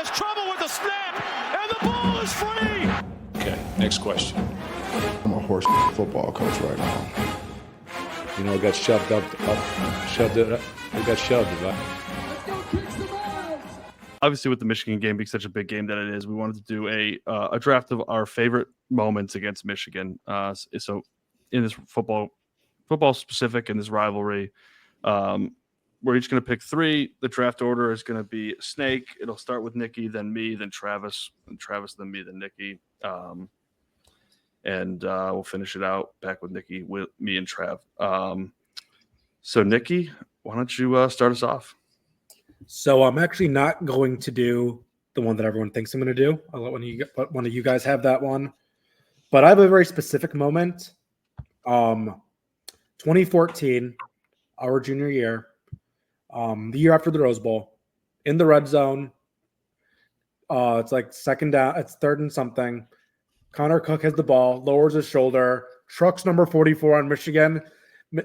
has trouble with the snap, and the ball is free. Okay, next question. I'm a horse football coach right now. You know, it got shoved up. It got shoved. Obviously, with the Michigan game being such a big game that it is, we wanted to do a draft of our favorite moments against Michigan. So in this football specific in this rivalry, we're each going to pick three. The draft order is going to be snake. It'll start with Nikki, then me, then Travis, and Travis, then me, then Nikki. And we'll finish it out back with Nikki, with me and Trav. So Nikki, why don't you start us off? So I'm actually not going to do the one that everyone thinks I'm going to do. I'll let one of you guys have that one. But I have a very specific moment. 2014, our junior year, the year after the Rose Bowl, in the red zone. It's like second down. It's third and something. Connor Cook has the ball, lowers his shoulder, trucks number 44 on Michigan,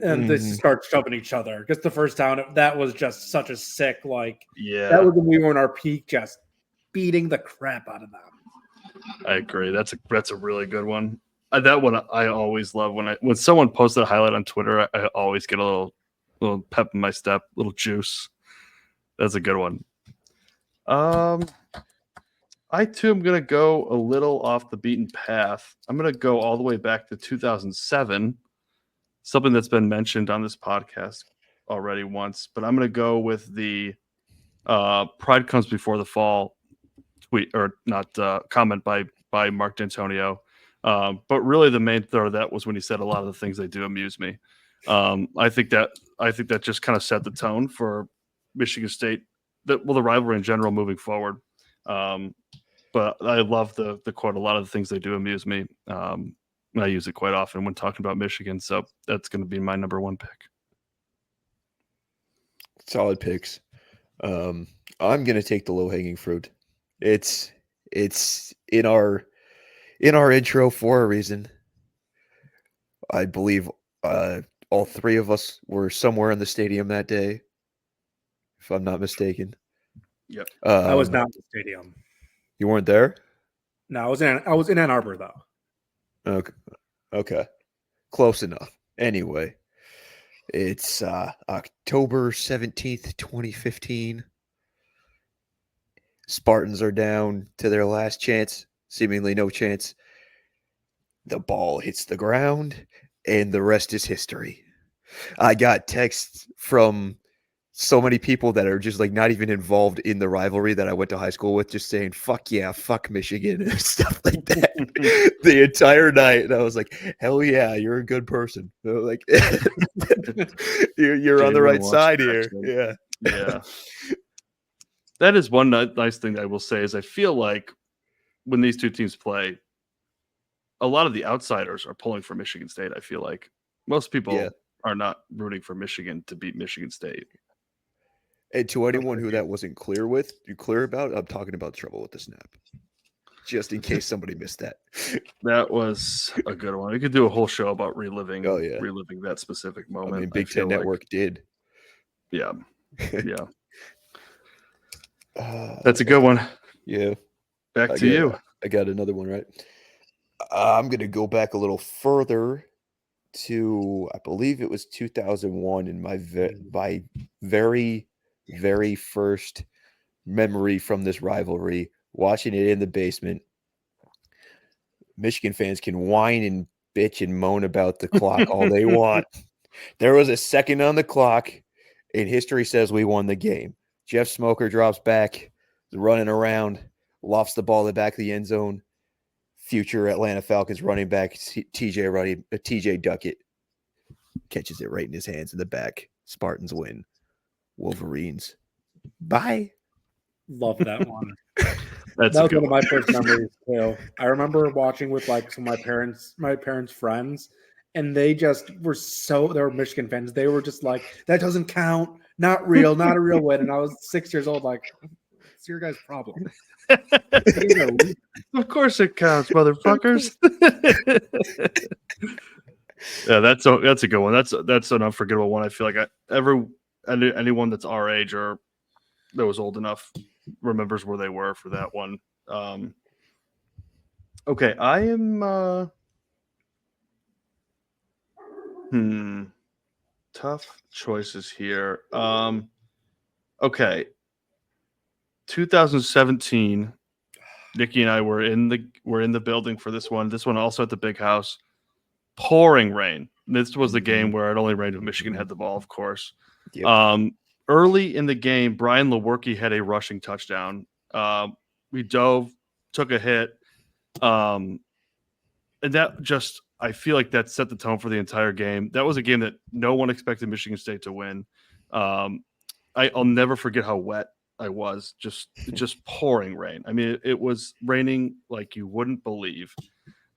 and they start shoving each other. Gets the first down. That was just such a sick, that was when we were in our peak, just beating the crap out of them. I agree. That's a really good one. That one I always love when someone posts a highlight on Twitter. I always get a little pep in my step, little juice. That's a good one. I too am going to go a little off the beaten path. I'm going to go all the way back to 2007, something that's been mentioned on this podcast already once, but I'm going to go with the Pride Comes Before the Fall tweet, or not comment by Mark D'Antonio. But really the main throw of that was when he said a lot of the things they do amuse me. I think that just kind of set the tone for Michigan State, the rivalry in general moving forward. But I love the quote, a lot of the things they do amuse me. I use it quite often when talking about Michigan. So that's going to be my number one pick. Solid picks. I'm going to take the low hanging fruit. It's in our intro for a reason. I believe all three of us were somewhere in the stadium that day, if I'm not mistaken. Yep. I was not in the stadium. You weren't there? No, I was in Ann Arbor though. Okay. Close enough. Anyway, it's October 17th, 2015. Spartans are down to their last chance, seemingly no chance. The ball hits the ground, and the rest is history. I got texts from so many people that are just not even involved in the rivalry that I went to high school with, just saying, fuck yeah, fuck Michigan, and stuff like that the entire night. And I was like, hell yeah, you're a good person. You're on the right side here. Yeah. Yeah. That is one nice thing that I will say is I feel like when these two teams play, a lot of the outsiders are pulling for Michigan State. I feel like most people are not rooting for Michigan to beat Michigan State. And to anyone who that wasn't clear about, I'm talking about trouble with the snap. Just in case somebody missed that. That was a good one. We could do a whole show about reliving that specific moment. I mean, Big Ten Network did. Yeah. Yeah. That's a good one. Yeah. Back to you. I got another one, right? I'm going to go back a little further to, I believe it was 2001, in my very, very first memory from this rivalry, watching it in the basement. Michigan fans can whine and bitch and moan about the clock all they want. There was a second on the clock, and history says we won the game. Jeff Smoker drops back, running around, lofts the ball in the back of the end zone. Future Atlanta Falcons running back TJ Duckett catches it right in his hands in the back. Spartans win. Wolverines. Bye. Love that one. That was one of my first memories too. I remember watching with some of my parents' friends, and they just were they were Michigan fans. They were just like, that doesn't count. Not real, not a real win. And I was 6 years old, it's your guys' problem. Of course it counts, motherfuckers. Yeah, that's a good one. That's an unforgettable one. I feel like anyone that's our age or that was old enough remembers where they were for that one. Okay, I am tough choices here. Okay. 2017, Nikki and I were in the building for this one. This one also at the big house. Pouring rain. This was the game where it only rained when Michigan had the ball, of course. Yep. Early in the game, Brian Lewerke had a rushing touchdown. We dove, took a hit. And that just, I feel like that set the tone for the entire game. That was a game that no one expected Michigan State to win. I'll never forget how wet I was, just pouring rain. I mean, it was raining like you wouldn't believe.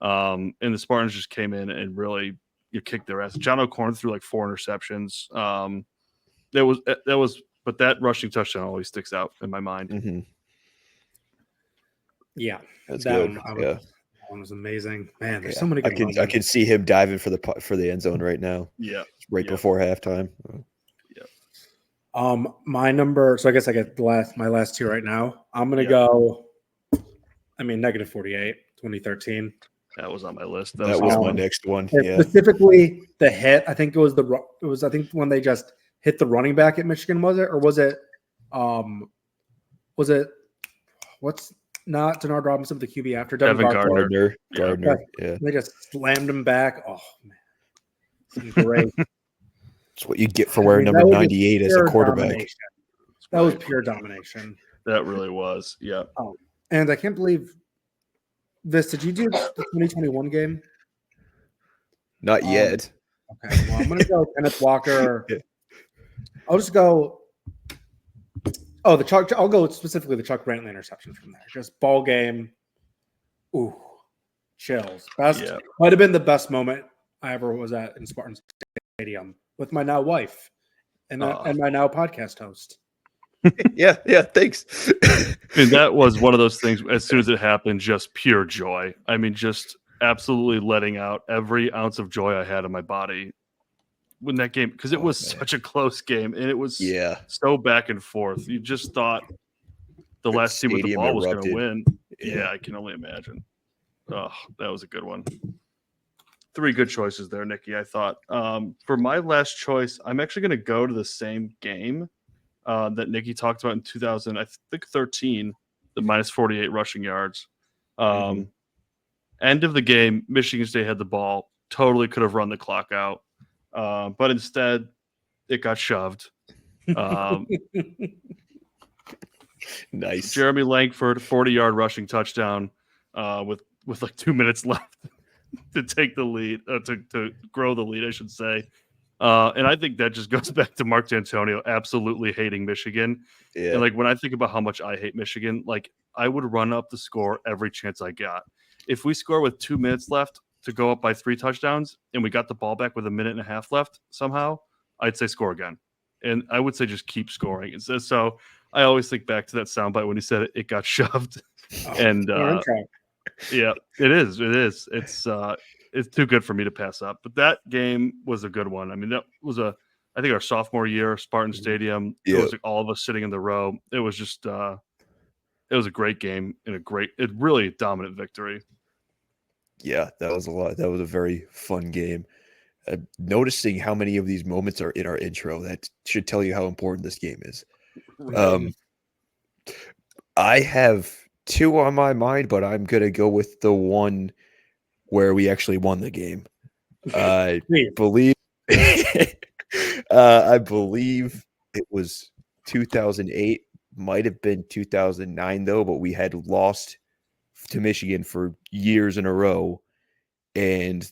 And the Spartans just came in and really kicked their ass. John O'Korn threw like 4 interceptions. But that rushing touchdown always sticks out in my mind. Mm-hmm. Yeah, That's that good. That one was amazing. Man, there's so many good ones. I can see him diving for the end zone right now. Yeah, before halftime. My number. So I guess I get my last 2 right now. I'm gonna go. I mean, -48, 2013. That was on my list. That was my next one. Yeah. Specifically, the hit. I think it was I think when they just hit the running back at Michigan, was it, or was it? What's not Denard Robinson, the QB after Devin Gardner? Gardner. Yeah. They just slammed him back. Oh man, great. That's what you get for wearing number 98 as a quarterback. Domination. That was pure domination. That really was. Yeah. Oh, and I can't believe this. Did you do the 2021 game? Not yet. Okay. Well, I'm going to go Kenneth Walker. I'll just go. Oh, I'll go specifically the Chuck Brantley interception from there. Just ball game. Ooh, chills. Might have been the best moment I ever was at in Spartans Stadium with my now wife and my now podcast host. Yeah, thanks. And that was one of those things, as soon as it happened, just pure joy. I mean, just absolutely letting out every ounce of joy I had in my body when that game, because it was such a close game, and it was so back and forth. You just thought the last team with the ball was going to win. Yeah, I can only imagine. Oh, that was a good one. 3 good choices there, Nikki, I thought. For my last choice, I'm actually going to go to the same game that Nikki talked about in 2013, the -48 rushing yards. End of the game, Michigan State had the ball, totally could have run the clock out, but instead it got shoved. Nice. Jeremy Langford, 40-yard rushing touchdown with like 2 minutes left to take the lead, to grow the lead, I should say. And I think that just goes back to Mark D'Antonio absolutely hating Michigan. Yeah. And like when I think about how much I hate Michigan, like I would run up the score every chance I got. If we score with 2 minutes left to go up by 3 touchdowns and we got the ball back with a minute and a half left somehow, I'd say score again. And I would say just keep scoring. So I always think back to that soundbite when he said it got shoved. Yeah, it is. It's too good for me to pass up. But that game was a good one. I mean, that was I think our sophomore year, Spartan Stadium. It was like all of us sitting in the row. It was just it was a great game and a really dominant victory. Yeah, that was a lot. That was a very fun game. Noticing how many of these moments are in our intro, that should tell you how important this game is. I have 2 on my mind, but I'm going to go with the one where we actually won the game. I believe I believe it was 2008, might have been 2009 though, but we had lost to Michigan for years in a row, and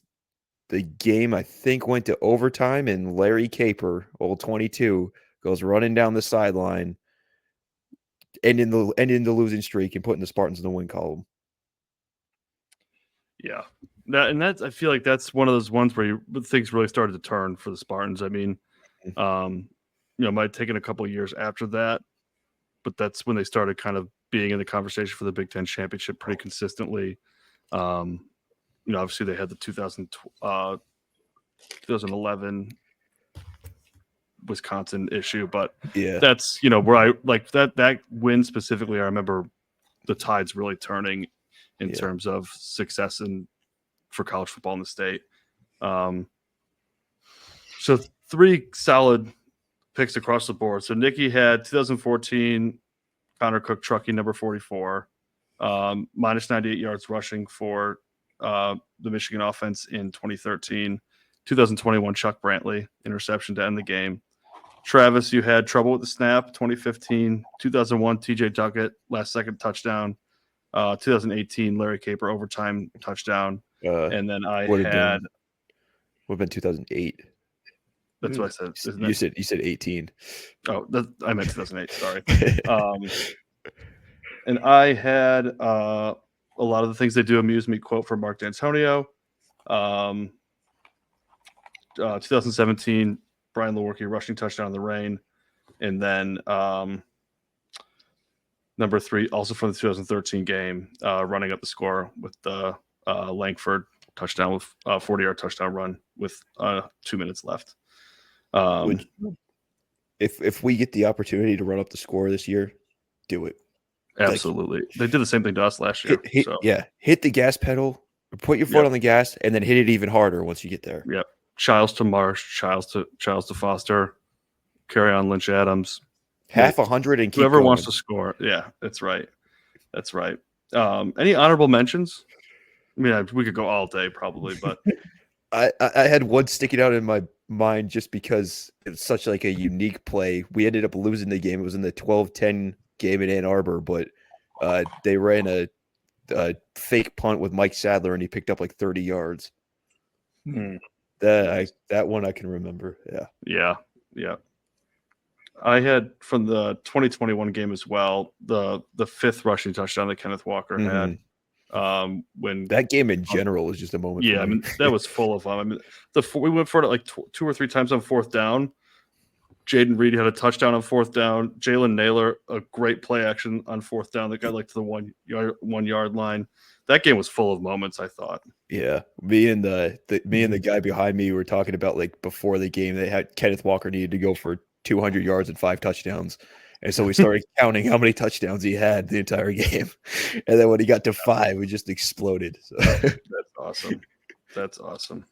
the game I think went to overtime, and Larry Caper, old 22, goes running down the sideline, ending the losing streak and putting the Spartans in the win column. Yeah. I feel like that's one of those ones where things really started to turn for the Spartans. I mean, it might have taken a couple of years after that, but that's when they started kind of being in the conversation for the Big Ten championship pretty consistently. Obviously they had the 2011 Wisconsin issue, but Yeah. that's, you know, where I like that win specifically. I remember the tides really turning in terms of success for college football in the state. So 3 solid picks across the board. So Nikki had 2014 Connor Cook Truckee number 44, minus 98 yards rushing for the Michigan offense in 2013. 2021 Chuck Brantley interception to end the game. Travis, you had trouble with the snap. 2015, 2001 TJ Duckett last second touchdown. 2018 Larry Caper overtime touchdown. And then I would had have been 2008. That's what I said. Isn't You it? said 18. Oh, I meant 2008. Sorry. And I had a lot of the things they do amuse me. Quote from Mark D'Antonio. 2017 Brian Lewerke rushing touchdown in the rain, and then number 3 also from the 2013 game, running up the score with the Langford touchdown with 40-yard touchdown run with 2 minutes left. If we get the opportunity to run up the score this year, do it. Absolutely. They did the same thing to us last year. Hit the gas pedal, put your foot on the gas, and then hit it even harder once you get there. Yep. Childs to Marsh, Childs to Foster, carry on Lynch Adams. Half 100 and keep whoever going. wants to score. Yeah, that's right. That's right. Any honorable mentions? I mean, we could go all day probably, but I had one sticking out in my mind just because it's such like a unique play. We ended up losing the game. It was in the 12-10 game in Ann Arbor, but they ran a fake punt with Mike Sadler, and he picked up like 30 yards. That one I can remember. Yeah. I had from the 2021 game as well the 5th rushing touchdown that Kenneth Walker had. When that game in general was just a moment. Yeah, I mean that was full of fun. I mean, we went for it like 2 or 3 times on 4th down. Jaden Reed had a touchdown on 4th down. Jalen Naylor, a great play action on 4th down that got like to the 1 yard line. That game was full of moments, I thought. Yeah, me and the guy behind me were talking about like before the game they had Kenneth Walker needed to go for 200 yards and 5 touchdowns. And so we started counting how many touchdowns he had the entire game. And then when he got to 5, we just exploded. So. That's awesome.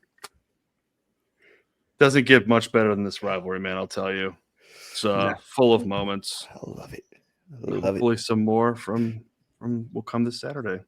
Doesn't get much better than this rivalry, man, I'll tell you. It's full of moments. I love it. Hopefully some more from will come this Saturday.